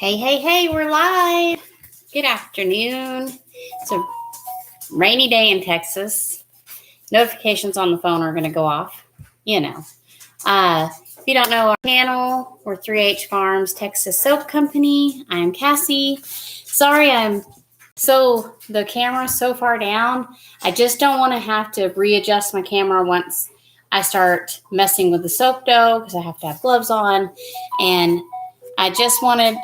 Hey, we're live. Good afternoon. It's a rainy day in Texas. Notifications on the phone are going to go off, you know. If you don't know our channel, we're 3H Farms Texas Soap Company. I'm Cassie. Sorry, the camera's so far down. I just don't want to have to readjust my camera once I start messing with the soap dough because I have to have gloves on. And I just wanted...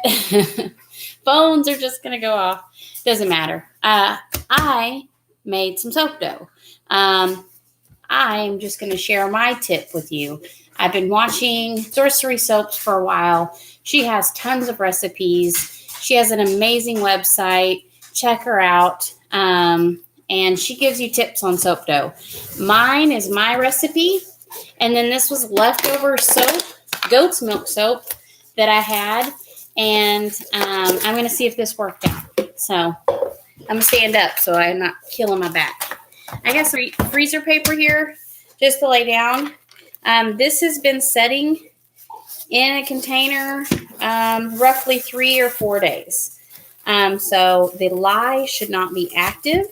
Phones are just going to go off. Doesn't matter. I made some soap dough. I'm just going to share my tip with you. I've been watching Sorcery Soaps for a while. She has tons of recipes. She has an amazing website. Check her out. And she gives you tips on soap dough. Mine is my recipe. And then this was leftover soap, goat's milk soap that I had. And I'm going to see if this worked out. So I'm going to stand up so I'm not killing my back. I got some freezer paper here just to lay down. This has been setting in a container roughly 3 or 4 days. So the lye should not be active.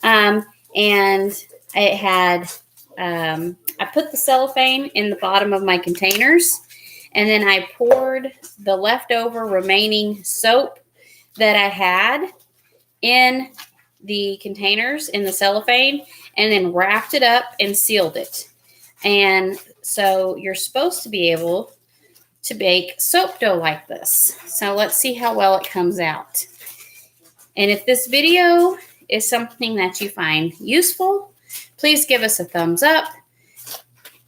And it had, I put the cellophane in the bottom of my containers. And then I poured the leftover remaining soap that I had in the containers in the cellophane and then wrapped it up and sealed it. And so you're supposed to be able to bake soap dough like this. So let's see how well it comes out. And if this video is something that you find useful, please give us a thumbs up.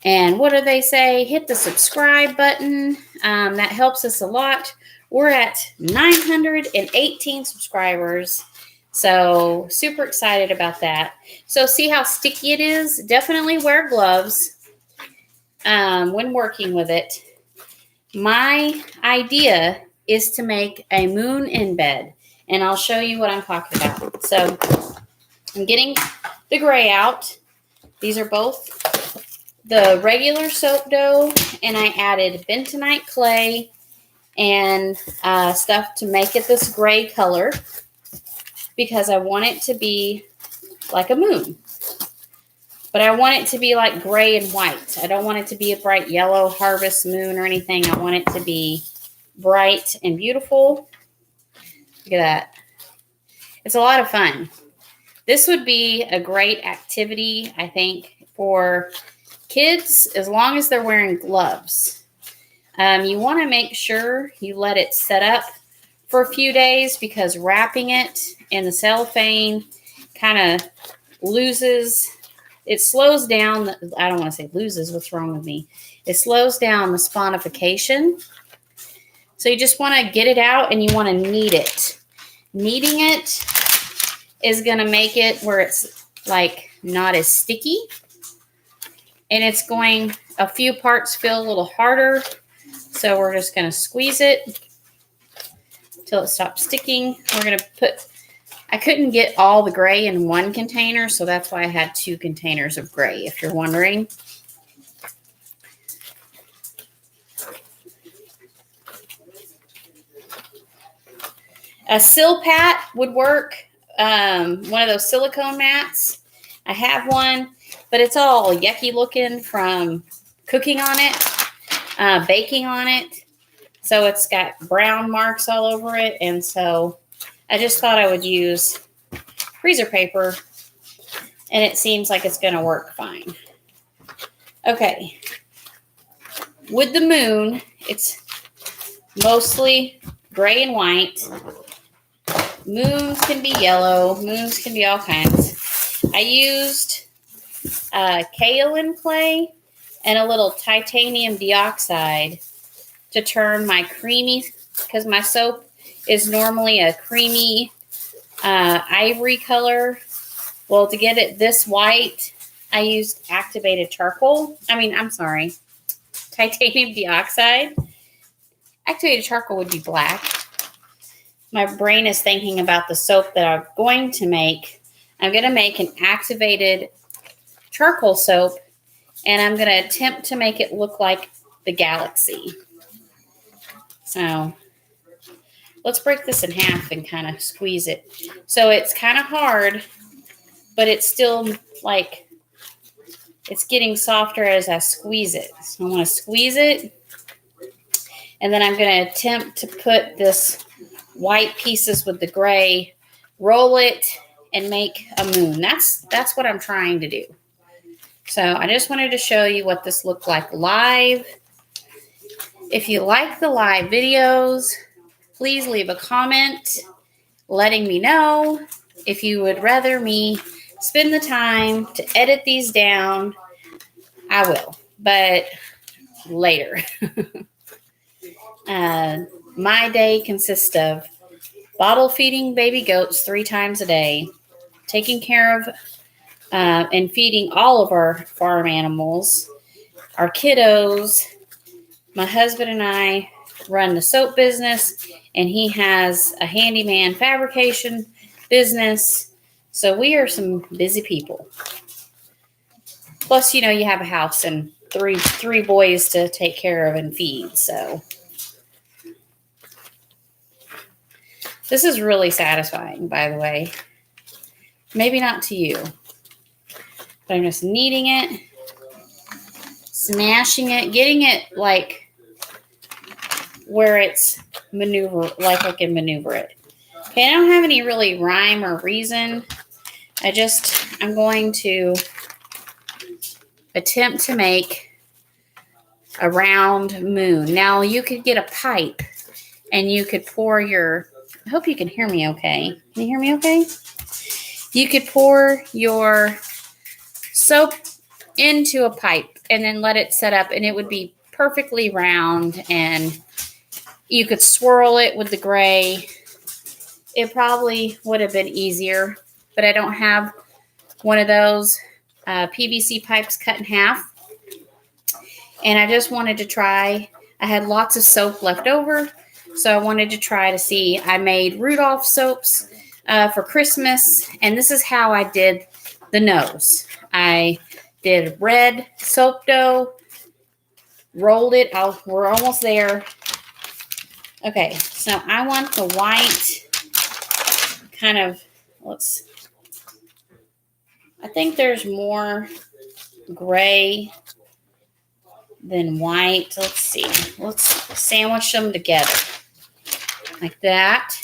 And what do they say? Hit the subscribe button. That helps us a lot. We're at 918 subscribers. So super excited about that. So see how sticky it is? Definitely wear gloves when working with it. My idea is to make a moon embed. And I'll show you what I'm talking about. So I'm getting the gray out. These are both the regular soap dough, and I added bentonite clay and stuff to make it this gray color because I want it to be like a moon. But I want it to be like gray and white. I don't want it to be a bright yellow harvest moon or anything. I want it to be bright and beautiful. Look at that. It's a lot of fun. This would be a great activity, I think, for kids, as long as they're wearing gloves. You want to make sure you let it set up for a few days because wrapping it in the cellophane kind of it slows down. I don't want to say loses. What's wrong with me? It slows down the sponification. So you just want to get it out and you want to knead it. Kneading it is going to make it where it's like not as sticky. And it's going, a few parts feel a little harder. So we're just going to squeeze it until it stops sticking. We're going to I couldn't get all the gray in one container. So that's why I had 2 containers of gray, if you're wondering. A Silpat would work. One of those silicone mats. I have one. But it's all yucky looking from cooking on it, baking on it. So it's got brown marks all over it. And so I just thought I would use freezer paper. And it seems like it's going to work fine. Okay. With the moon, it's mostly gray and white. Moons can be yellow. Moons can be all kinds. I used kaolin clay and a little titanium dioxide to turn my creamy, because my soap is normally a creamy ivory color. Well, to get it this white, I used titanium dioxide. Activated charcoal would be black. My brain is thinking about the soap that I'm going to make. I'm going to make an activated charcoal soap, and I'm going to attempt to make it look like the galaxy. So let's break this in half and kind of squeeze it. So it's kind of hard, but it's still like it's getting softer as I squeeze it. So I want to squeeze it, and then I'm going to attempt to put this white pieces with the gray, roll it, and make a moon. That's what I'm trying to do. So I just wanted to show you what this looked like live. If you like the live videos, please leave a comment letting me know. If you would rather me spend the time to edit these down, I will, but later. My day consists of bottle feeding baby goats 3 times a day, taking care of and feeding all of our farm animals, our kiddos. My husband and I run the soap business, and he has a handyman fabrication business. So we are some busy people. Plus, you have a house and three boys to take care of and feed. So this is really satisfying, by the way. Maybe not to you, but I'm just kneading it, smashing it, getting it like where it's like I can maneuver it. Okay, I don't have any really rhyme or reason. I'm going to attempt to make a round moon. Now you could get a pipe and you could pour I hope you can hear me okay. Can you hear me okay? You could pour your soap into a pipe and then let it set up, and it would be perfectly round, and you could swirl it with the gray. It probably would have been easier, but I don't have one of those PVC pipes cut in half. And I just wanted to try. I had lots of soap left over, so I wanted to try to see. I made Rudolph soaps for Christmas, and this is how I did the nose. I did red soap dough, rolled it. We're almost there. Okay, so I want the white kind of, I think there's more gray than white. Let's see. Let's sandwich them together like that.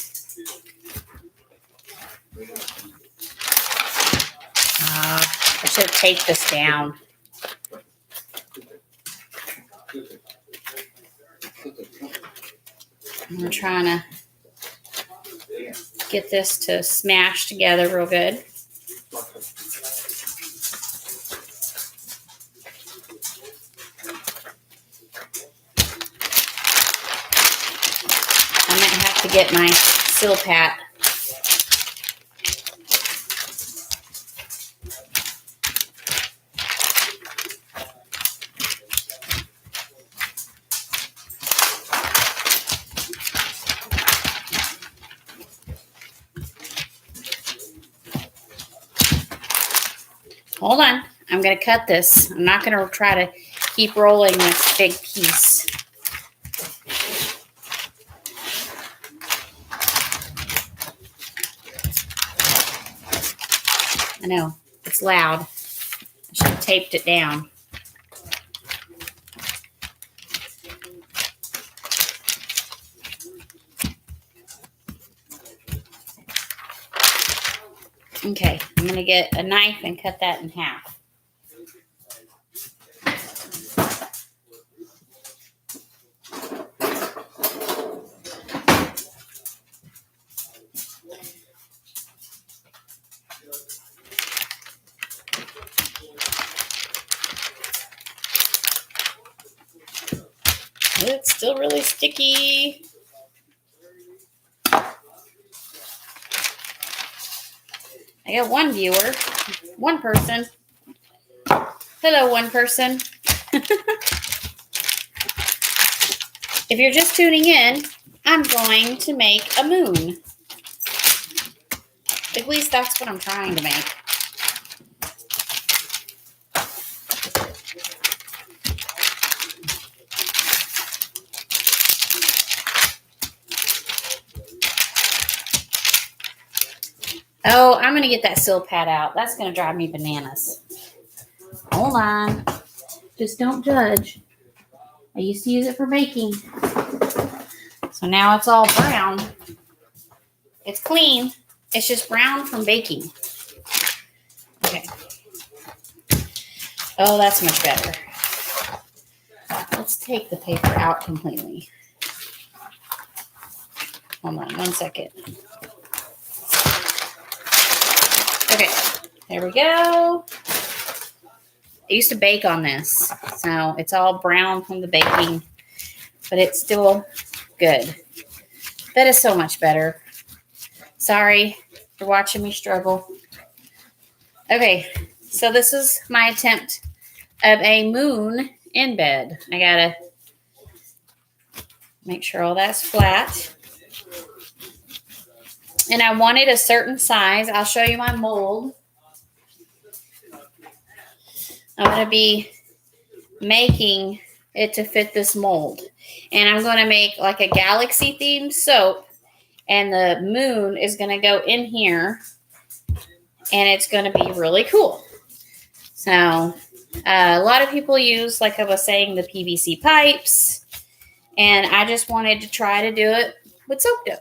I should have taped this down. I'm trying to get this to smash together real good. I might have to get my Silpat. Hold on. I'm going to cut this. I'm not going to try to keep rolling this big piece. I know. It's loud. I should have taped it down. Okay, I'm going to get a knife and cut that in half. It's still really sticky. I got one viewer, one person. Hello, one person. If you're just tuning in, I'm going to make a moon. At least that's what I'm trying to make. Oh, I'm going to get that sill pad out. That's going to drive me bananas. Hold on. Just don't judge. I used to use it for baking. So now it's all brown. It's clean. It's just brown from baking. Okay. Oh, that's much better. Let's take the paper out completely. Hold on 1 second. Okay, there we go. I used to bake on this, so it's all brown from the baking, but it's still good. That is so much better. Sorry for watching me struggle. Okay, so this is my attempt of a moon embed. I gotta make sure all that's flat. And I wanted a certain size. I'll show you my mold. I'm going to be making it to fit this mold. And I'm going to make like a galaxy themed soap. And the moon is going to go in here. And it's going to be really cool. So a lot of people use, like I was saying, the PVC pipes. And I just wanted to try to do it with soap dough.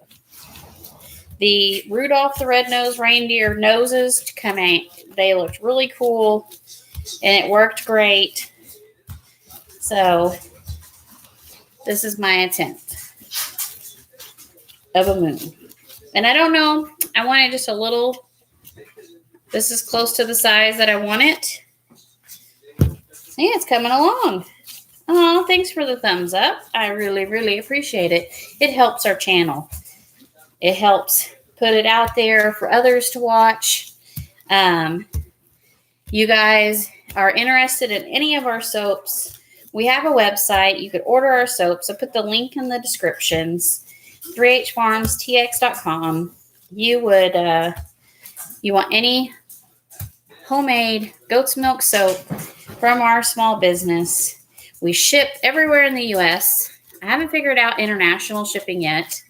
The Rudolph the Red-Nosed Reindeer noses to come out. They looked really cool, and it worked great. So this is my attempt of a moon. And I don't know. I wanted just a little. This is close to the size that I want it. Yeah, it's coming along. Oh, thanks for the thumbs up. I really, really appreciate it. It helps our channel. It helps put it out there for others to watch. You guys are interested in any of our soaps, we have a website. You could order our soaps. I put the link in the descriptions, 3hfarmstx.com. You want any homemade goat's milk soap from our small business. We ship everywhere in the U.S. I haven't figured out international shipping yet.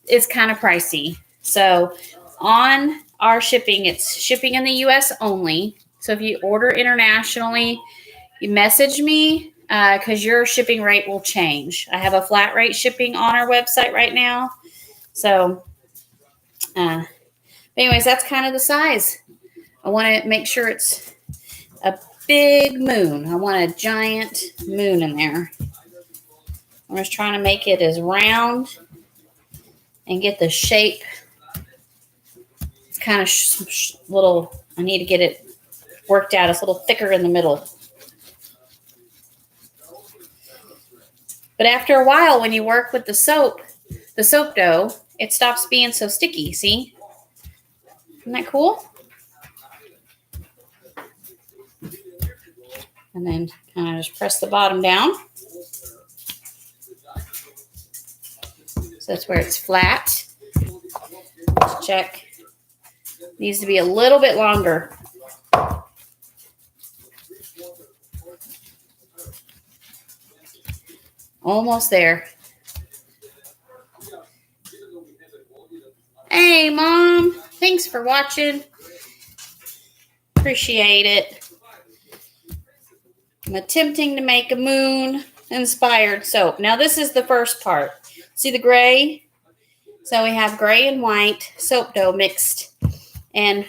It's kind of pricey. So on our shipping, it's shipping in the U.S. only. So if you order internationally, you message me because your shipping rate will change. I have a flat rate shipping on our website right now. So anyways, that's kind of the size. I want to make sure it's a big moon. I want a giant moon in there. I'm just trying to make it as round and get the shape. It's kind of little, I need to get it worked out. It's a little thicker in the middle. But after a while, when you work with the soap dough, it stops being so sticky. See? Isn't that cool? And then kind of just press the bottom down. So that's where it's flat. Let's check. Needs to be a little bit longer. Almost there. Hey, Mom. Thanks for watching. Appreciate it. I'm attempting to make a moon-inspired soap. Now, this is the first part. See the gray? So we have gray and white soap dough mixed. And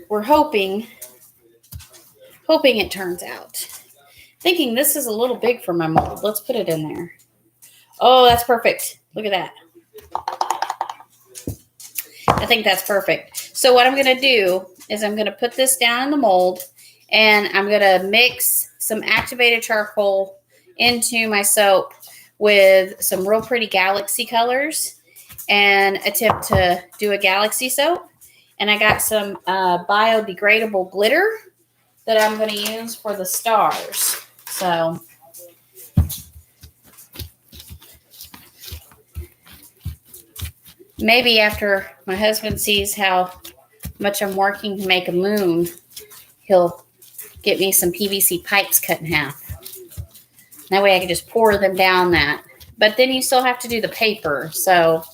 we're hoping it turns out. Thinking this is a little big for my mold. Let's put it in there. Oh, that's perfect. Look at that. I think that's perfect. So what I'm going to do is I'm going to put this down in the mold, and I'm going to mix some activated charcoal into my soap with some real pretty galaxy colors and attempt to do a galaxy soap. And I got some biodegradable glitter that I'm going to use for the stars. So maybe after my husband sees how much I'm working to make a moon, he'll get me some PVC pipes cut in half. That way I can just pour them down that. But then you still have to do the paper. So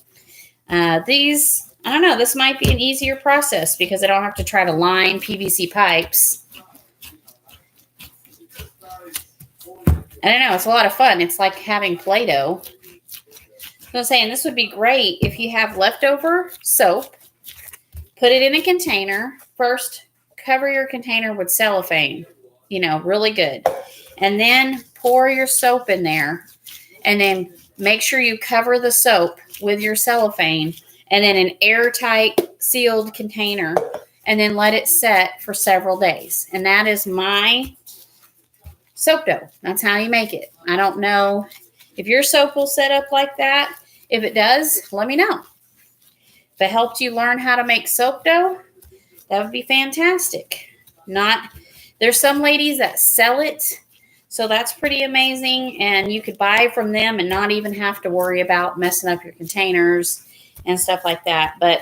these I don't know. This might be an easier process because I don't have to try to line PVC pipes. I don't know. It's a lot of fun. It's like having Play-Doh. So I'm saying this would be great if you have leftover soap. Put it in a container. First, cover your container with cellophane, really good. And then pour your soap in there. And then make sure you cover the soap with your cellophane and then an airtight sealed container. And then let it set for several days. And that is my soap dough. That's how you make it. I don't know if your soap will set up like that. If it does, let me know. If it helped you learn how to make soap dough, that would be fantastic. There's some ladies that sell it, so that's pretty amazing. And you could buy from them and not even have to worry about messing up your containers and stuff like that. But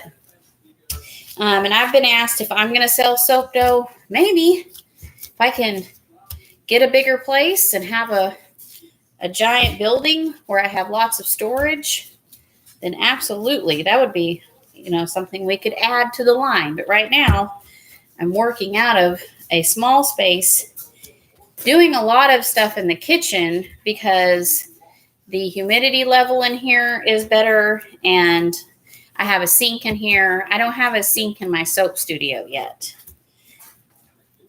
and I've been asked if I'm going to sell soap dough. Maybe if I can get a bigger place and have a giant building where I have lots of storage, then absolutely, that would be, something we could add to the line. But right now, I'm working out of a small space, doing a lot of stuff in the kitchen because the humidity level in here is better, and I have a sink in here. I don't have a sink in my soap studio yet.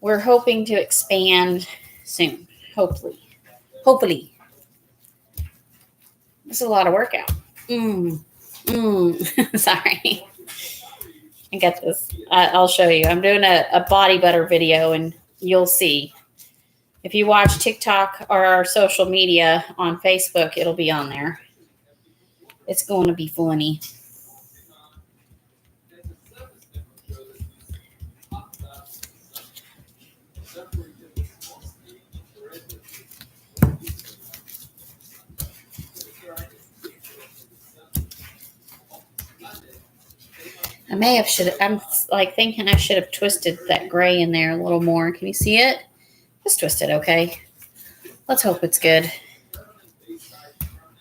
We're hoping to expand soon, hopefully. This is a lot of workout. Sorry. I got this. I'll show you. I'm doing a body butter video, and you'll see. If you watch TikTok or our social media on Facebook, it'll be on there. It's going to be funny. I'm like thinking I should have twisted that gray in there a little more. Can you see it? Just twist it, okay? Let's hope it's good.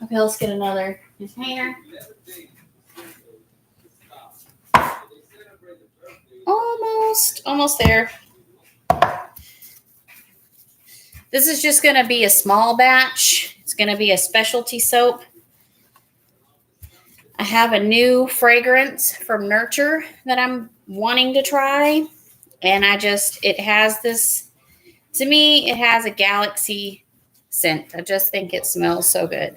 Okay, let's get another container. Almost there. This is just going to be a small batch. It's going to be a specialty soap. I have a new fragrance from Nurture that I'm wanting to try. And it has this, to me, it has a galaxy scent. I just think it smells so good.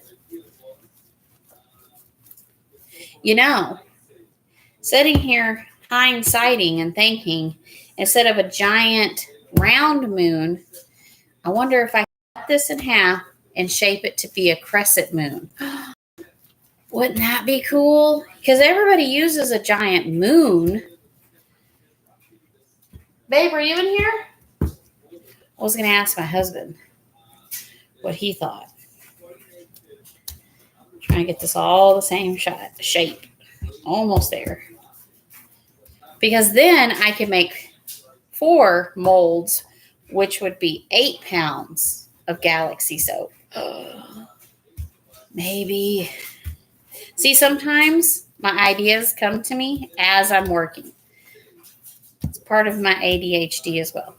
Sitting here hindsighting and thinking, instead of a giant round moon, I wonder if I cut this in half and shape it to be a crescent moon. Wouldn't that be cool? Because everybody uses a giant moon. Babe, are you in here? I was going to ask my husband what he thought. Trying to get this all the same shape. Almost there. Because then I can make 4 molds, which would be 8 pounds of Galaxy soap. Maybe. See, sometimes my ideas come to me as I'm working. It's part of my ADHD as well.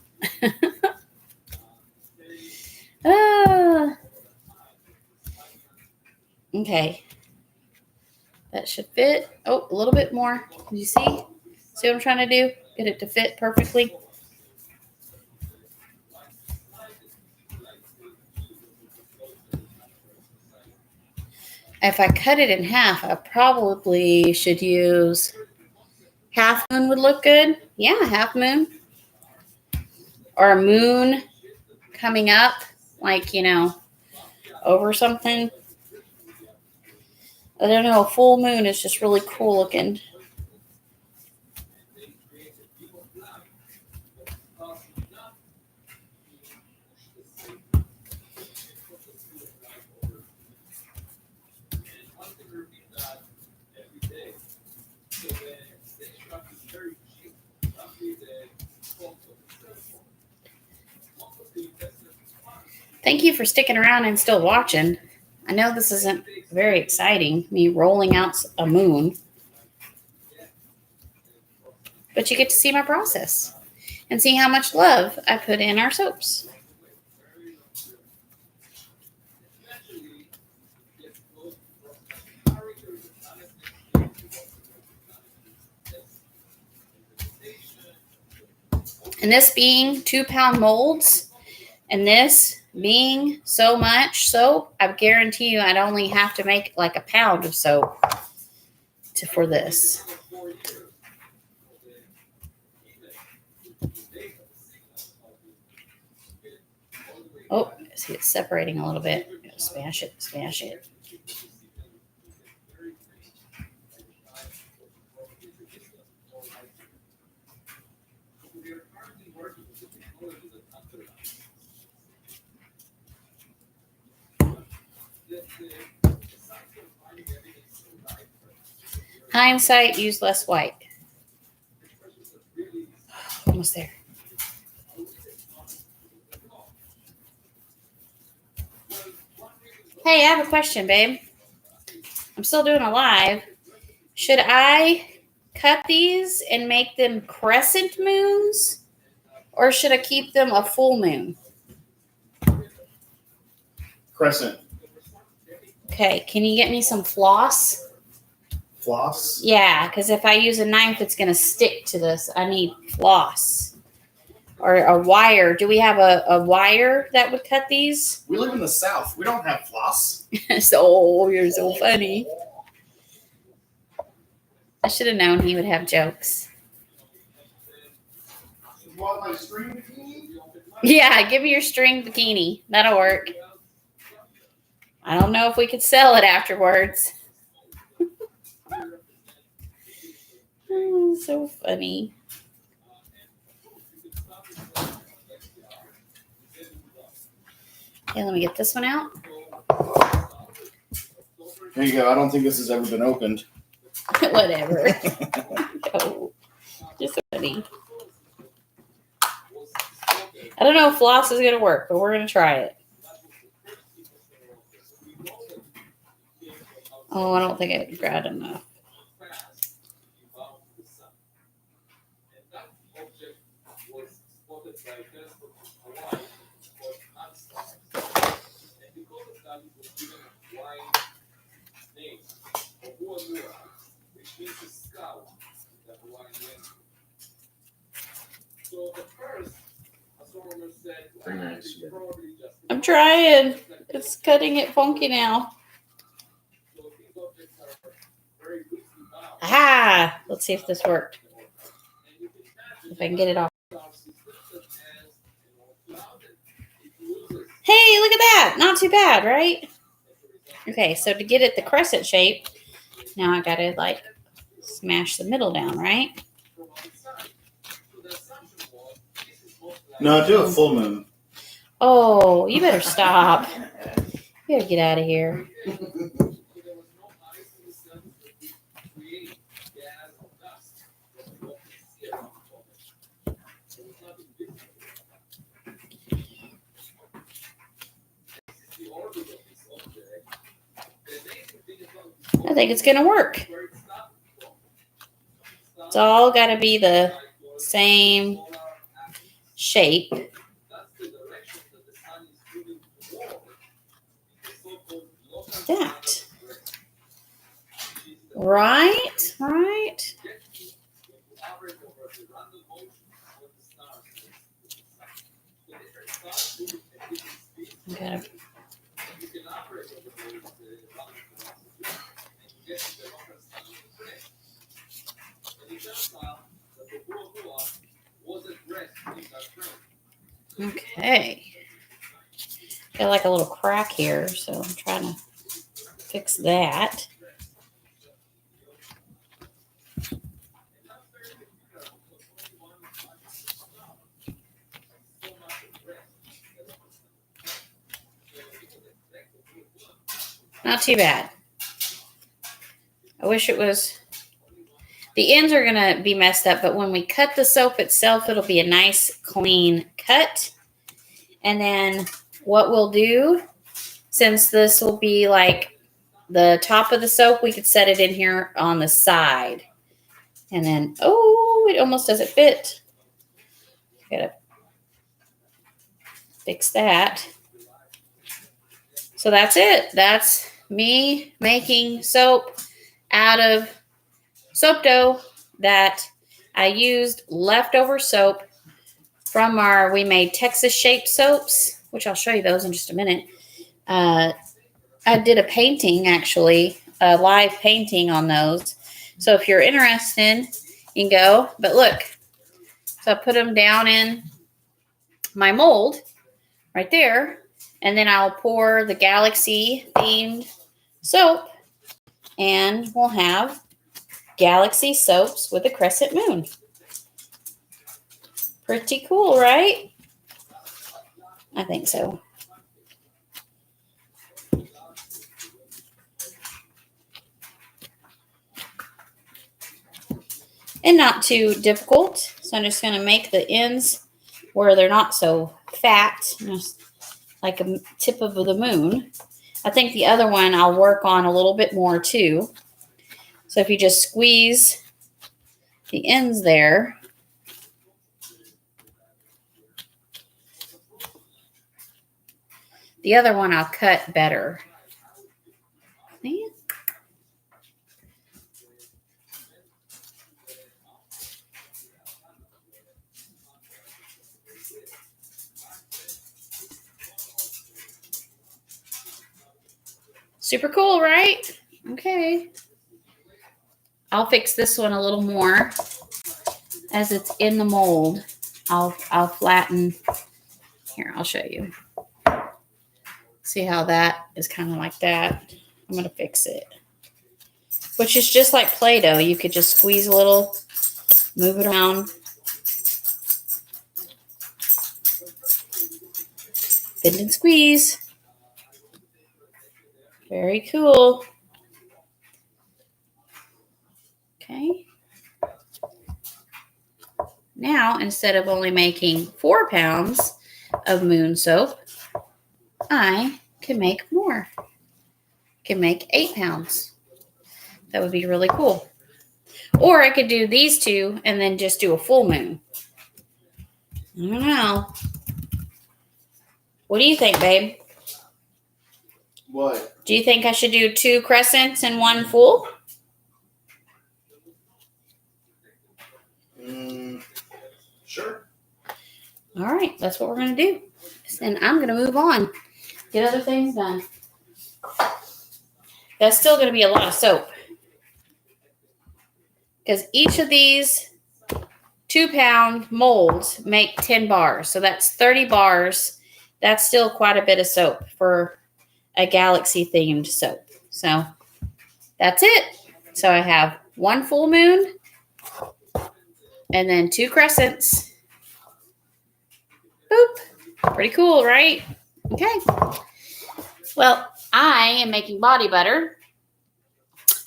Okay. That should fit. Oh, a little bit more. Did you see? See what I'm trying to do? Get it to fit perfectly. If I cut it in half, I probably should use half moon would look good. Yeah, half moon. Or a moon coming up, like, over something. I don't know. A full moon is just really cool looking. Thank you for sticking around and still watching. I know this isn't very exciting, me rolling out a moon. but you get to see my process and see how much love I put in our soaps. And this being 2-pound molds, and this being so much soap, I guarantee you I'd only have to make like a pound of soap for this. Oh, see, it's separating a little bit. Smash it, smash it. Hindsight, use less white. Almost there. Hey, I have a question, babe. I'm still doing a live. Should I cut these and make them crescent moons, or should I keep them a full moon? Crescent. Okay, can you get me some floss? Floss? Yeah, because if I use a knife, it's going to stick to this. I need floss. Or a wire. Do we have a wire that would cut these? We live in the South. We don't have floss. So, you're so funny. I should have known he would have jokes. You want my string bikini? Yeah, give me your string bikini. That'll work. I don't know if we could sell it afterwards. Oh, so funny. Okay, let me get this one out. There you go. I don't think this has ever been opened. Whatever. Oh, just funny. I don't know if floss is going to work, but we're going to try it. Oh, I don't think I grabbed enough. Very nice. I'm trying. It's cutting it funky now. Ah, let's see if this worked. If I can get it off. Hey, look at that. Not too bad, right? Okay, so to get it the crescent shape, now I gotta like smash the middle down, right? No, do a full moon. Oh, you better stop. You better get out of here. I think it's going to work. It's all got to be the same shape. That. Right, right. Okay. Okay. Got like a little crack here, so I'm trying to fix that. Not too bad. I wish it was. The ends are going to be messed up, but when we cut the soap itself, it'll be a nice, clean cut. And then what we'll do, since this will be like the top of the soap, we could set it in here on the side. And then, oh, Ooh, it almost doesn't fit. Gotta fix that. So that's it. That's me making soap out of soap dough that I used leftover soap from we made Texas shaped soaps, which I'll show you those in just a minute. I did a painting, actually, a live painting on those. So if you're interested, you can go. But look, so I put them down in my mold right there. And then I'll pour the Galaxy themed soap. And we'll have Galaxy soaps with a crescent moon. Pretty cool, right? I think so. And not too difficult. So I'm just going to make the ends where they're not so fat, just like a tip of the moon. I think the other one I'll work on a little bit more too. So if you just squeeze the ends there, the other one I'll cut better. See? Super cool, right? Okay. I'll fix this one a little more as it's in the mold. I'll flatten. Here, I'll show you. See how that is kind of like that? I'm going to fix it. Which is just like Play-Doh. You could just squeeze a little, move it around. Bend and squeeze. Very cool. Okay. Now, instead of only making 4 pounds of moon soap, I can make more. I can make 8 pounds. That would be really cool. Or I could do these two and then just do a full moon. I don't know. What do you think, babe? What? Do you think I should do 2 crescents and 1 full? Sure. All right, that's what we're going to do. And I'm going to move on. Get other things done. That's still going to be a lot of soap. Because each of these 2-pound molds make 10 bars. So that's 30 bars. That's still quite a bit of soap for a Galaxy themed soap. So that's it. So I have 1 full moon and then 2 crescents. Boop. Pretty cool, right? Okay. Well, I am making body butter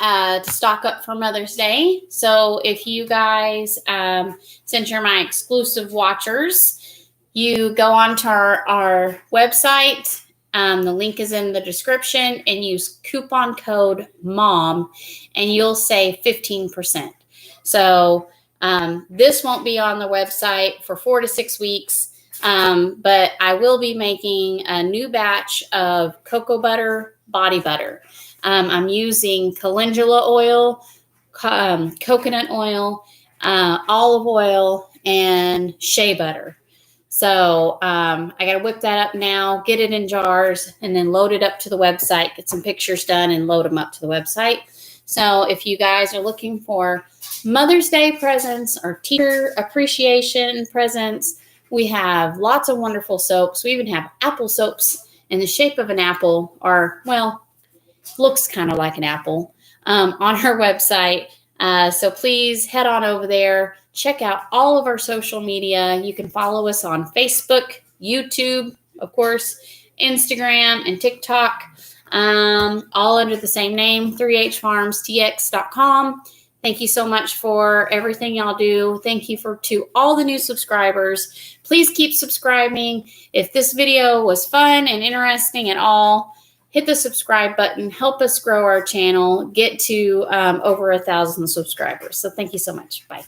to stock up for Mother's Day. So if you guys, since you're my exclusive watchers, you go onto our website. The link is in the description and use coupon code MOM and you'll save 15%. So this won't be on the website for 4 to 6 weeks. But I will be making a new batch of cocoa butter, body butter. I'm using calendula oil, coconut oil, olive oil, and shea butter. So I got to whip that up now, get it in jars, and then load it up to the website, get some pictures done, and load them up to the website. So if you guys are looking for Mother's Day presents or teacher appreciation presents, we have lots of wonderful soaps. We even have apple soaps in the shape of an apple, or, well, looks kind of like an apple, on our website. So please head on over there. Check out all of our social media. You can follow us on Facebook, YouTube, of course, Instagram, and TikTok, all under the same name, 3hfarmstx.com. Thank you so much for everything y'all do. Thank you to all the new subscribers. Please keep subscribing. If this video was fun and interesting at all, hit the subscribe button. Help us grow our channel, get to over 1,000 subscribers. So thank you so much. Bye.